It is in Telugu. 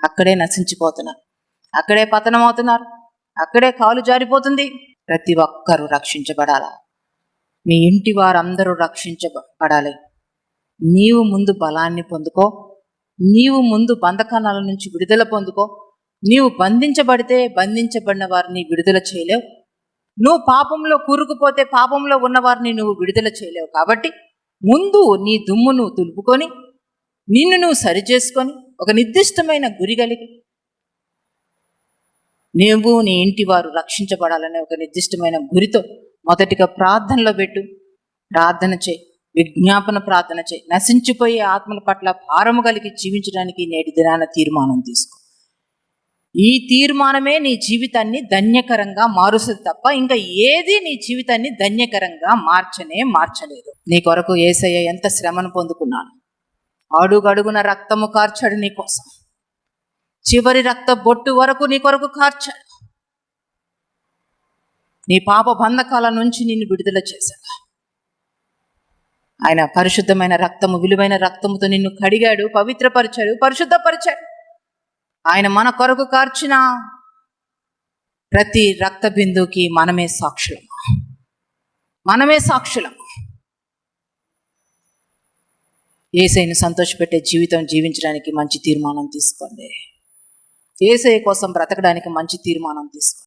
అక్కడే నశించిపోతున్నారు, అక్కడే పతనం అవుతున్నారు, అక్కడే కాలు జారిపోతుంది. ప్రతి ఒక్కరూ రక్షించబడాలా. మీ ఇంటి వారందరూ రక్షించబడాలి. నీవు ముందు బలాన్ని పొందుకో, నీవు ముందు బంధకాల నుంచి విడుదల పొందుకో. నీవు బంధించబడితే బంధించబడిన వారిని విడుదల చేయలేవు. నువ్వు పాపంలో కూరుకుపోతే పాపంలో ఉన్న వారిని నువ్వు విడుదల చేయలేవు. కాబట్టి ముందు నీ దుమ్మును తులుపుకొని నిన్ను నువ్వు సరిచేసుకొని ఒక నిర్దిష్టమైన గురి కలిగి నువ్వు నీ ఇంటి వారు రక్షించబడాలనే ఒక నిర్దిష్టమైన గురితో మొదటిగా ప్రార్థనలో పెట్టు. ప్రార్థన చేయి, విజ్ఞాపన ప్రార్థన చేయి. నశించిపోయే ఆత్మల పట్ల భారము కలిగి జీవించడానికి నేటి దినాన తీర్మానం తీసుకో. ఈ తీర్మానమే నీ జీవితాన్ని ధన్యకరంగా మారుస్తుంది తప్ప ఇంకా ఏది నీ జీవితాన్ని ధన్యకరంగా మార్చలేదు. నీ కొరకు యేసయ్య ఎంత శ్రమను పొందుకున్నాను. అడుగడుగున రక్తము కార్చాడు నీ కోసం. చివరి రక్త బొట్టు వరకు నీ కొరకు కార్చాడు. నీ పాప బంధకాల నుంచి నిన్ను విడుదల చేశాడు. ఆయన పరిశుద్ధమైన రక్తము, విలువైన రక్తముతో నిన్ను కడిగాడు, పవిత్రపరిచాడు, పరిశుద్ధపరిచాడు. ఆయన మన కొరకు కార్చిన ప్రతి రక్త బిందువుకి మనమే సాక్షులము. యేసయ్యను సంతోషపెట్టే జీవితం జీవించడానికి మంచి తీర్మానం తీసుకోండి. యేసయ్య కోసం బ్రతకడానికి మంచి తీర్మానం తీసుకోండి.